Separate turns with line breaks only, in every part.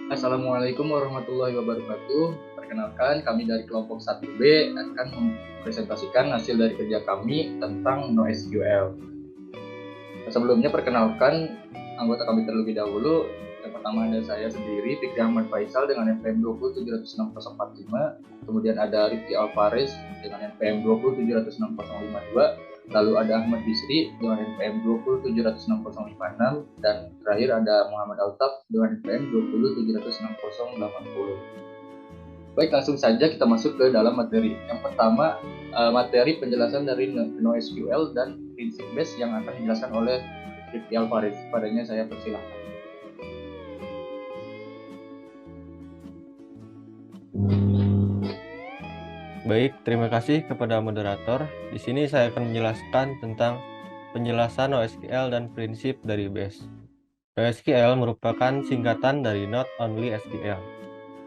Assalamualaikum warahmatullahi wabarakatuh. Perkenalkan, kami dari kelompok 1B akan mempresentasikan hasil dari kerja kami tentang NoSQL. Sebelumnya perkenalkan anggota kami terlebih dahulu. Yang pertama ada saya sendiri, Fikri Ahmad Faisal dengan NPM 2076045. Kemudian ada Rifki Alvarez dengan NPM 2076052. Lalu ada Ahmad Bisri dengan NPM 2076056. Dan terakhir ada Muhammad Altaf dengan NPM 2076080. Baik, langsung saja kita masuk ke dalam materi. Yang pertama, materi penjelasan dari NoSQL dan prinsip base yang akan dijelaskan oleh Rifki Alvarez. Padanya saya persilahkan.
Baik, terima kasih kepada moderator. Di sini saya akan menjelaskan tentang penjelasan NoSQL dan prinsip dari base. NoSQL merupakan singkatan dari Not Only SQL,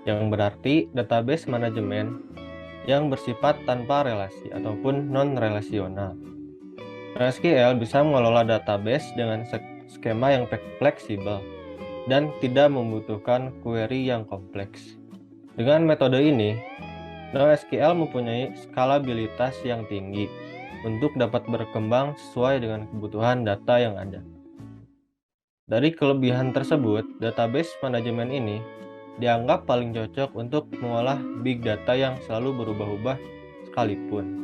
yang berarti database manajemen yang bersifat tanpa relasi ataupun non-relasional. NoSQL bisa mengelola database dengan skema yang fleksibel dan tidak membutuhkan query yang kompleks. Dengan metode ini, NoSQL mempunyai skalabilitas yang tinggi untuk dapat berkembang sesuai dengan kebutuhan data yang ada. Dari kelebihan tersebut, database manajemen ini dianggap paling cocok untuk mengolah big data yang selalu berubah-ubah sekalipun.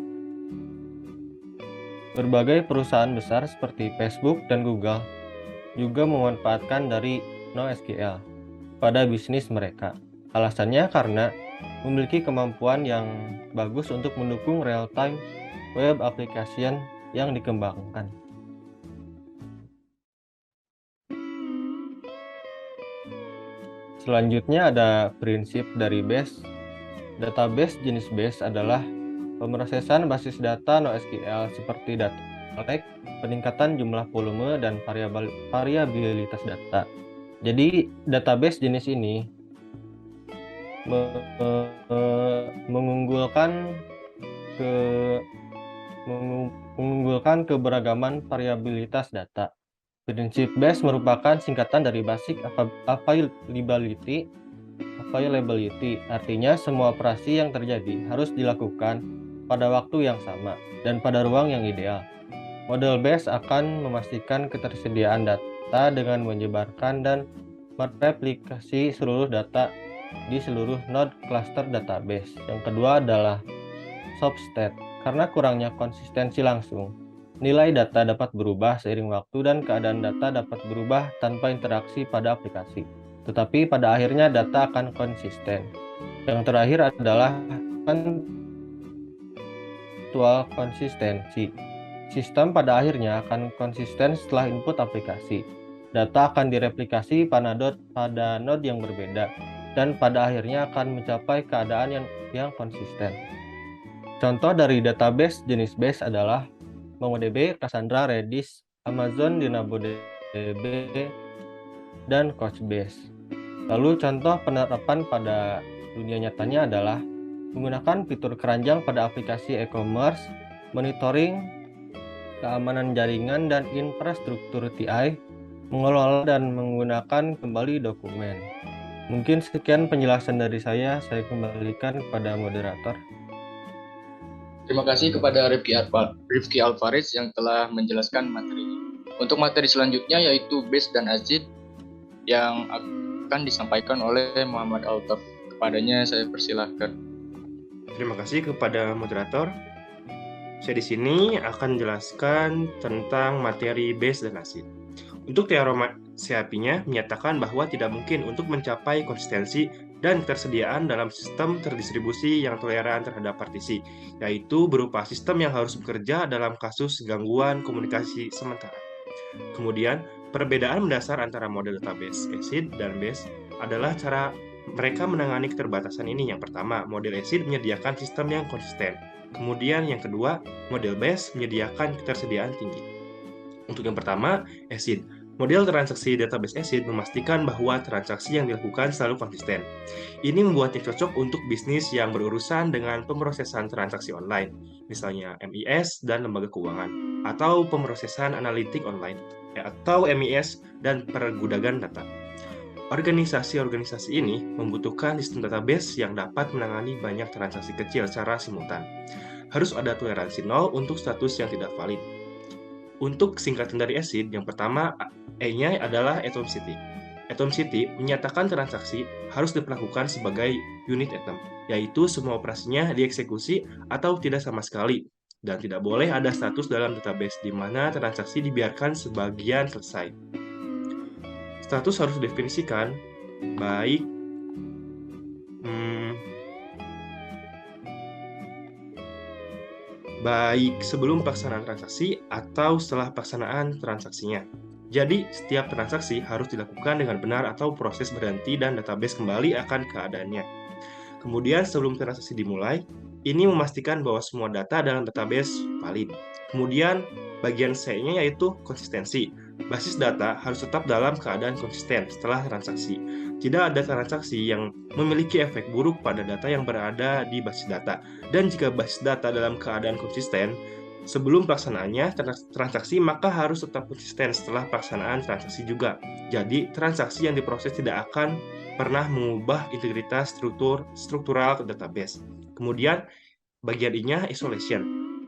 Berbagai perusahaan besar seperti Facebook dan Google juga memanfaatkan dari NoSQL pada bisnis mereka. Alasannya karena memiliki kemampuan yang bagus untuk mendukung real-time web application yang dikembangkan. Selanjutnya ada prinsip dari base. Database jenis base adalah pemrosesan basis data NoSQL seperti data type, peningkatan jumlah volume, dan variabilitas data. Jadi database jenis ini mengunggulkan keberagaman variabilitas data. Prinsip base merupakan singkatan dari basic availability. Artinya semua operasi yang terjadi harus dilakukan pada waktu yang sama dan pada ruang yang ideal. Model base akan memastikan ketersediaan data dengan menyebarkan dan mereplikasi seluruh data di seluruh node cluster database. Yang kedua adalah soft state. Karena kurangnya konsistensi langsung, nilai data dapat berubah seiring waktu dan keadaan data dapat berubah tanpa interaksi pada aplikasi. Tetapi pada akhirnya data akan konsisten. Yang terakhir adalah virtual konsistensi. Sistem pada akhirnya akan konsisten setelah input aplikasi. Data akan direplikasi pada node yang berbeda dan pada akhirnya akan mencapai keadaan yang konsisten. Contoh dari database jenis base adalah MongoDB, Cassandra, Redis, Amazon DynamoDB, dan Couchbase. Lalu contoh penerapan pada dunia nyatanya adalah menggunakan fitur keranjang pada aplikasi e-commerce, monitoring keamanan jaringan dan infrastruktur TI, mengelola dan menggunakan kembali dokumen. Mungkin sekian penjelasan dari saya kembalikan kepada moderator.
Terima kasih kepada Rifki Alvarez yang telah menjelaskan materinya. Untuk materi selanjutnya yaitu base dan ACID yang akan disampaikan oleh Muhammad Altaf. Kepadanya saya persilahkan.
Terima kasih kepada moderator. Saya di sini akan menjelaskan tentang materi base dan ACID. Untuk teorema CAP-nya menyatakan bahwa tidak mungkin untuk mencapai konsistensi dan ketersediaan dalam sistem terdistribusi yang toleran terhadap partisi, yaitu berupa sistem yang harus bekerja dalam kasus gangguan komunikasi sementara. Kemudian, perbedaan mendasar antara model database ACID dan base adalah cara mereka menangani keterbatasan ini. Yang pertama, model ACID menyediakan sistem yang konsisten. Kemudian yang kedua, model base menyediakan ketersediaan tinggi. Untuk yang pertama, ACID. Model transaksi database ACID memastikan bahwa transaksi yang dilakukan selalu konsisten. Ini membuatnya cocok untuk bisnis yang berurusan dengan pemrosesan transaksi online, misalnya MIS dan lembaga keuangan, atau pemrosesan analitik online, atau MIS dan pergudangan data. Organisasi-organisasi ini membutuhkan sistem database yang dapat menangani banyak transaksi kecil secara simultan. Harus ada toleransi nol untuk status yang tidak valid. Untuk singkatan dari ACID, yang pertama E-nya adalah atomicity. Atomicity menyatakan transaksi harus diperlakukan sebagai unit atom, yaitu semua operasinya dieksekusi atau tidak sama sekali, dan tidak boleh ada status dalam database di mana transaksi dibiarkan sebagian selesai. Status harus didefinisikan baik sebelum pelaksanaan transaksi atau setelah pelaksanaan transaksinya. Jadi, setiap transaksi harus dilakukan dengan benar atau proses berhenti dan database kembali akan keadaannya. Kemudian, sebelum transaksi dimulai, ini memastikan bahwa semua data dalam database valid. Kemudian, bagian C-nya yaitu konsistensi. Basis data harus tetap dalam keadaan konsisten setelah transaksi. Tidak ada transaksi yang memiliki efek buruk pada data yang berada di basis data. Dan jika basis data dalam keadaan konsisten, sebelum pelaksanaannya transaksi, maka harus tetap konsisten setelah pelaksanaan transaksi juga. Jadi, transaksi yang diproses tidak akan pernah mengubah integritas struktural database. Kemudian, bagian I-nya isolation.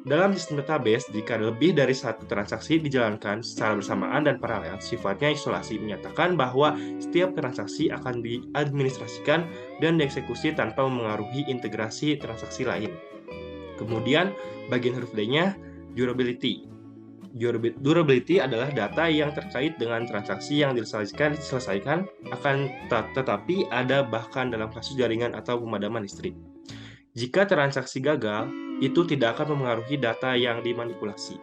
Dalam sistem database, jika lebih dari satu transaksi dijalankan secara bersamaan dan paralel, sifatnya isolasi, menyatakan bahwa setiap transaksi akan diadministrasikan dan dieksekusi tanpa memengaruhi integrasi transaksi lain. Kemudian, bagian huruf D-nya durability. Durability adalah data yang terkait dengan transaksi yang diselesaikan akan tetapi ada bahkan dalam kasus jaringan atau pemadaman listrik. Jika transaksi gagal, itu tidak akan memengaruhi data yang dimanipulasi.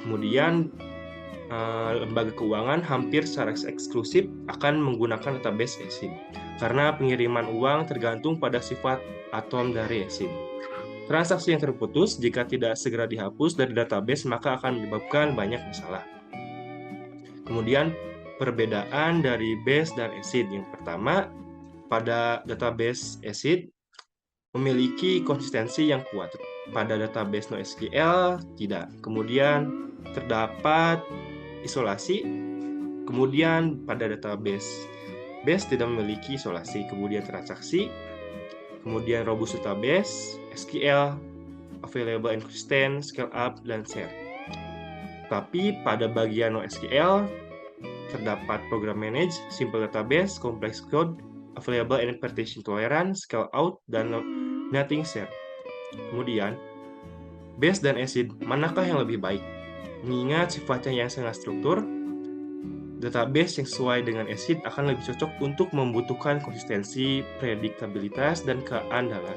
Kemudian, lembaga keuangan hampir secara eksklusif akan menggunakan database ACID karena pengiriman uang tergantung pada sifat atom dari ACID. Transaksi yang terputus jika tidak segera dihapus dari database maka akan menyebabkan banyak masalah. Kemudian, perbedaan dari base dan ACID. Yang pertama, pada database ACID memiliki konsistensi yang kuat. Pada database NoSQL tidak. Kemudian terdapat isolasi. Kemudian pada database base tidak memiliki isolasi. Kemudian transaksi. Kemudian robust database, SQL, available and consistent, scale up, dan share. Tapi pada bagian NoSQL terdapat program manage, simple database, complex code, available and partition tolerant, scale out, dan nothing share. Kemudian, base dan ACID, manakah yang lebih baik? Mengingat sifatnya yang sangat struktur, database yang sesuai dengan ACID akan lebih cocok untuk membutuhkan konsistensi, prediktabilitas, dan keandalan.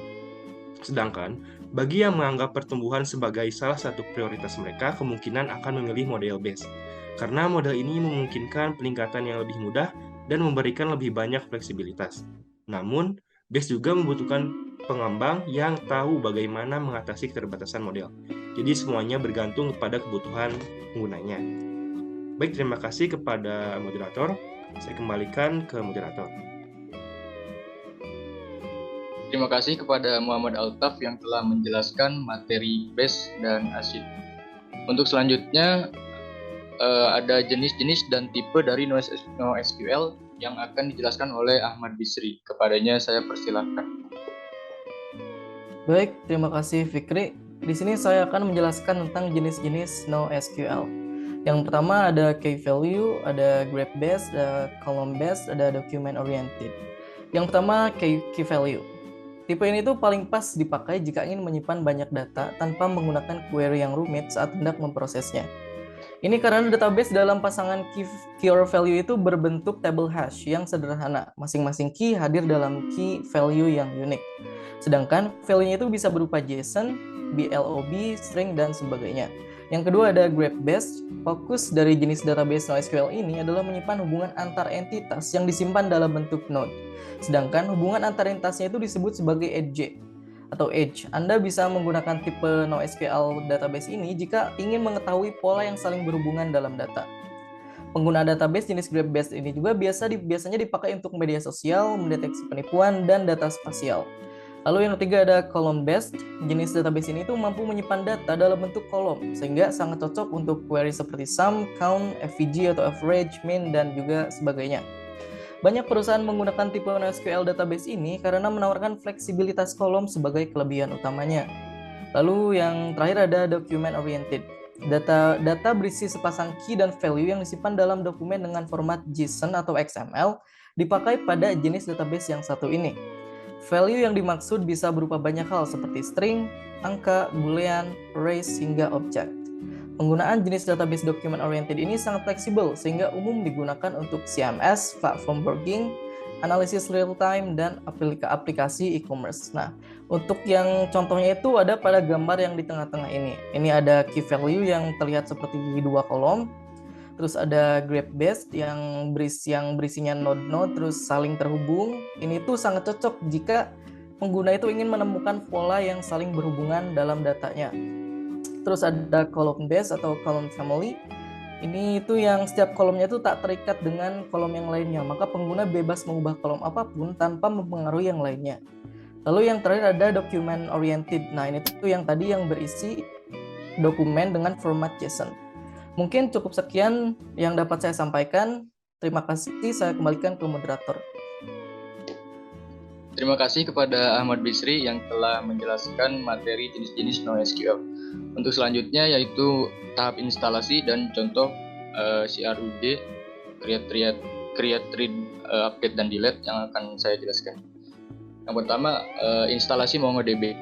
Sedangkan, bagi yang menganggap pertumbuhan sebagai salah satu prioritas mereka, kemungkinan akan memilih model base. Karena model ini memungkinkan peningkatan yang lebih mudah dan memberikan lebih banyak fleksibilitas. Namun, base juga membutuhkan pengembang yang tahu bagaimana mengatasi keterbatasan model. Jadi semuanya bergantung kepada kebutuhan penggunanya. Baik, terima kasih kepada moderator. Saya kembalikan ke moderator.
Terima kasih kepada Muhammad Altaf yang telah menjelaskan materi base dan ACID. Untuk selanjutnya, ada jenis-jenis dan tipe dari NoSQL yang akan dijelaskan oleh Ahmad Bisri. Kepadanya saya persilahkan.
Baik, terima kasih Fikri. Di sini saya akan menjelaskan tentang jenis-jenis NoSQL. Yang pertama ada key value, ada graph based, ada column based, ada document oriented. Yang pertama key value. Tipe ini tuh paling pas dipakai jika ingin menyimpan banyak data tanpa menggunakan query yang rumit saat hendak memprosesnya. Ini karena database dalam pasangan key or value itu berbentuk table hash yang sederhana. Masing-masing key hadir dalam key value yang unik. Sedangkan value-nya itu bisa berupa JSON, BLOB, string, dan sebagainya. Yang kedua ada graph based. Fokus dari jenis database NoSQL ini adalah menyimpan hubungan antar entitas yang disimpan dalam bentuk node. Sedangkan hubungan antar entitasnya itu disebut sebagai edge atau edge. Anda bisa menggunakan tipe NoSQL database ini jika ingin mengetahui pola yang saling berhubungan dalam data. Penggunaan database jenis graph based ini juga biasanya dipakai untuk media sosial, mendeteksi penipuan, dan data spasial. Lalu yang ketiga ada column based. Jenis database ini tuh mampu menyimpan data dalam bentuk kolom sehingga sangat cocok untuk query seperti sum, count, FVG atau average, mean, dan juga sebagainya. Banyak perusahaan menggunakan tipe NoSQL database ini karena menawarkan fleksibilitas kolom sebagai kelebihan utamanya. Lalu yang terakhir ada document oriented. Data berisi sepasang key dan value yang disimpan dalam dokumen dengan format JSON atau XML dipakai pada jenis database yang satu ini. Value yang dimaksud bisa berupa banyak hal seperti string, angka, boolean, arrays, hingga objek. Penggunaan jenis database document oriented ini sangat fleksibel sehingga umum digunakan untuk CMS, platform working, analisis real time, dan aplikasi e-commerce. Nah, untuk yang contohnya itu ada pada gambar yang di tengah-tengah ini. Ini ada key value yang terlihat seperti dua kolom. Terus ada graph based yang berisinya node-node terus saling terhubung. Ini tuh sangat cocok jika pengguna itu ingin menemukan pola yang saling berhubungan dalam datanya. Terus ada column based atau column family. Ini itu yang setiap kolomnya itu tak terikat dengan kolom yang lainnya, maka pengguna bebas mengubah kolom apapun tanpa mempengaruhi yang lainnya. Lalu yang terakhir ada document oriented. Nah, ini tuh yang tadi yang berisi dokumen dengan format JSON. Mungkin cukup sekian yang dapat saya sampaikan. Terima kasih, saya kembalikan ke moderator.
Terima kasih kepada Ahmad Bisri yang telah menjelaskan materi jenis-jenis NoSQL. Untuk selanjutnya yaitu tahap instalasi dan contoh CRUD, create, read, update, dan delete yang akan saya jelaskan. Yang pertama, instalasi MongoDB.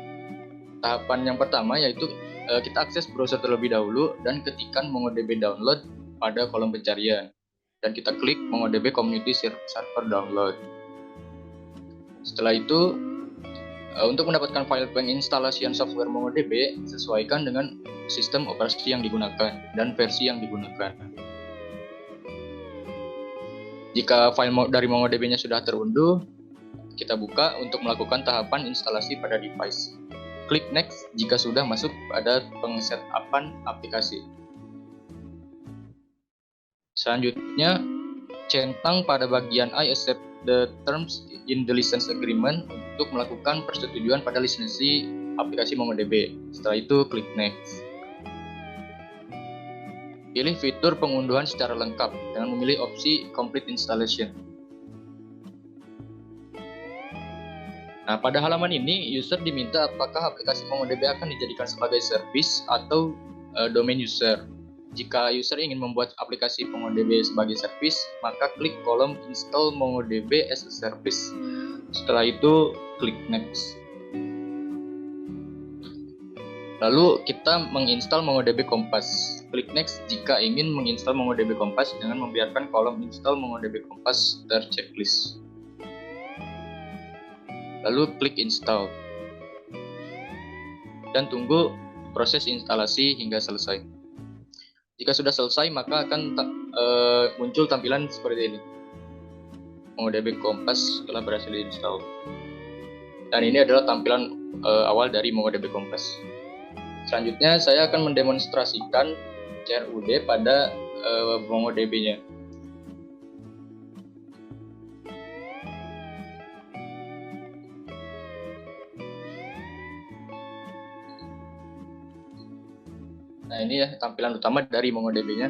Tahapan yang pertama yaitu kita akses browser terlebih dahulu dan ketikkan MongoDB download pada kolom pencarian. Dan kita klik MongoDB Community Server Download. Setelah itu, untuk mendapatkan file penginstalasian software MongoDB, sesuaikan dengan sistem operasi yang digunakan dan versi yang digunakan. Jika file dari MongoDB-nya sudah terunduh, kita buka untuk melakukan tahapan instalasi pada device. Klik next jika sudah masuk pada pengsetupan aplikasi. Selanjutnya, centang pada bagian I accept the terms in the license agreement untuk melakukan persetujuan pada lisensi aplikasi MongoDB. Setelah itu, klik next. Pilih fitur pengunduhan secara lengkap dengan memilih opsi complete installation. Nah, pada halaman ini, user diminta apakah aplikasi MongoDB akan dijadikan sebagai service atau domain user. Jika user ingin membuat aplikasi MongoDB sebagai service, maka klik kolom Install MongoDB as a Service. Setelah itu, klik Next. Lalu, kita menginstal MongoDB Compass. Klik Next jika ingin menginstal MongoDB Compass dengan membiarkan kolom Install MongoDB Compass terchecklist. Lalu klik install dan tunggu proses instalasi hingga selesai. Jika sudah selesai, maka akan muncul tampilan seperti ini. MongoDB Compass telah berhasil diinstal. Dan ini adalah tampilan awal dari MongoDB Compass. Selanjutnya saya akan mendemonstrasikan CRUD pada MongoDB-nya. Nah, ini ya tampilan utama dari MongoDB-nya.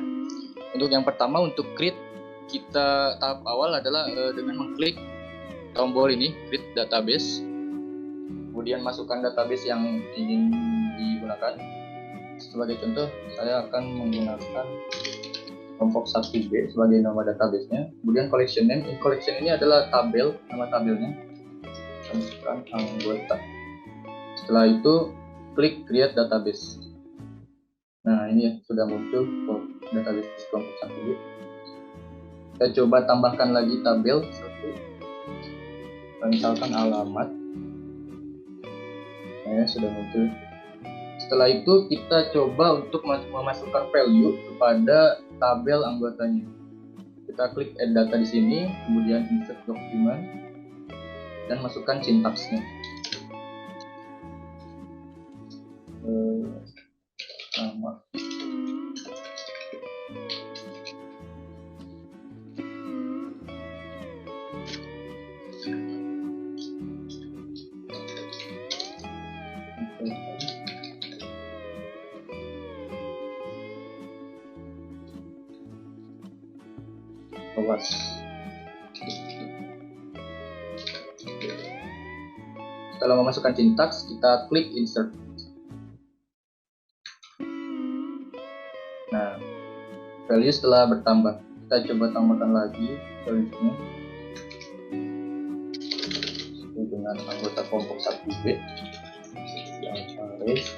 Untuk yang pertama, untuk create, kita tahap awal adalah dengan mengklik tombol ini, create database. Kemudian masukkan database yang ingin digunakan. Sebagai contoh, saya akan menggunakan kelompok 1B sebagai nama database-nya. Kemudian collection name. Collection ini adalah tabel, nama tabelnya. Masukkan anggota. Setelah itu, klik create database. Nah, ini ya, sudah muncul database kelompok 1B. Kita coba tambahkan lagi tabel 1. Misalkan alamat. Nah, ya, sudah muncul. Setelah itu kita coba untuk memasukkan value kepada tabel anggotanya. Kita klik add data di sini, kemudian insert document, dan masukkan sintaksnya. Nama. Awas. Setelah memasukkan sintaks, kita klik insert. Nah, value setelah bertambah. Kita coba tambahkan lagi value-nya dengan anggota kelompok 1B. Alvarez.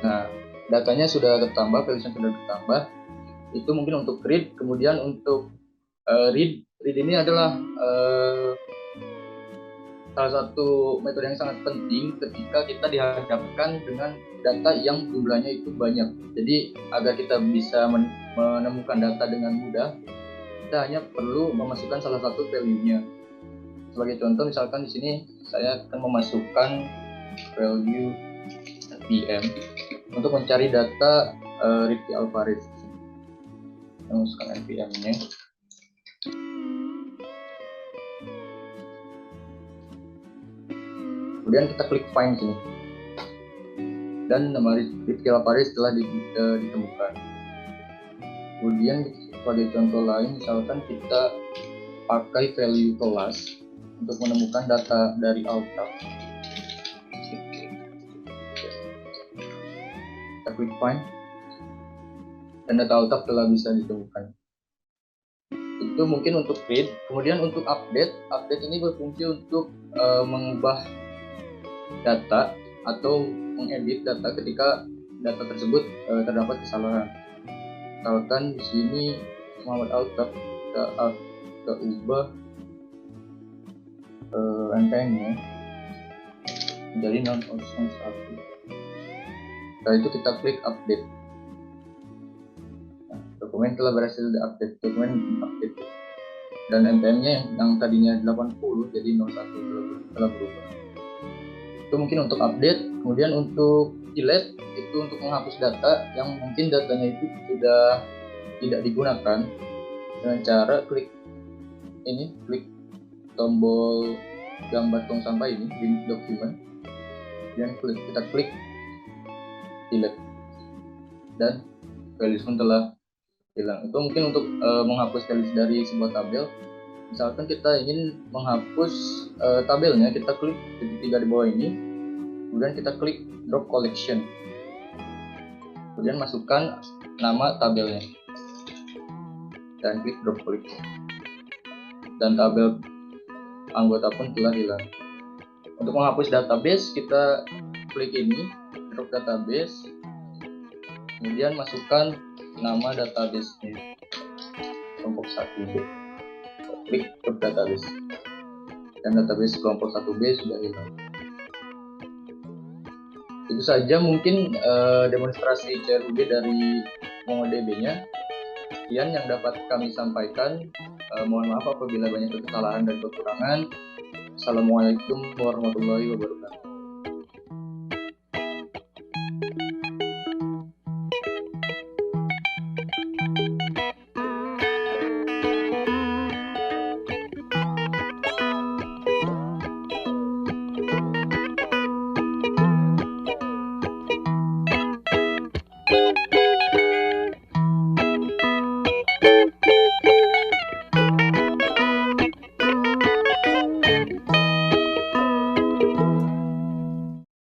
Nah, datanya sudah bertambah, values-nya sudah bertambah. Itu mungkin untuk read. Kemudian untuk read ini adalah salah satu metode yang sangat penting ketika kita dihadapkan dengan data yang jumlahnya itu banyak. Jadi agar kita bisa menemukan data dengan mudah, kita hanya perlu memasukkan salah satu value-nya. Sebagai contoh, misalkan di sini saya akan memasukkan value NPM untuk mencari data Ricky Alvarez. Kita masukkan NPM-nya. Kemudian kita klik find sini. Dan nama Ricky Alvarez telah ditemukan. Kemudian sebagai contoh lain, misalkan kita pakai value kelas untuk menemukan data dari Altaf. Kita klik find dan data Altaf telah bisa ditemukan. Itu mungkin untuk read. Kemudian untuk update ini berfungsi untuk mengubah data atau mengedit data ketika data tersebut terdapat kesalahan. Misalkan di sini Muhammad Altaf, kita ubah NPM-nya menjadi 001. Setelah itu kita klik update. Nah, dokumen telah berhasil diupdate, dokumen update. Dan NPM-nya yang tadinya 80 jadi 01 telah berubah. Itu mungkin untuk update. Kemudian untuk delete itu untuk menghapus data yang mungkin datanya itu sudah tidak digunakan dengan cara klik tombol gambar tong sampah ini di dokumen, dan kita klik delete dan values pun telah hilang. Itu mungkin untuk menghapus values dari sebuah tabel. Misalkan kita ingin menghapus tabelnya, kita klik titik 3 di bawah ini, kemudian kita klik drop collection, kemudian masukkan nama tabelnya dan klik drop collection, dan tabel anggota pun telah hilang. Untuk menghapus database, kita klik ini drop database, kemudian masukkan nama database-nya kelompok 1B, klik drop database, dan database kelompok 1B sudah hilang. Itu saja mungkin demonstrasi CRUD dari MongoDB-nya. Sekian yang dapat kami sampaikan. Mohon maaf apabila banyak kesalahan dan kekurangan. Assalamualaikum warahmatullahi wabarakatuh.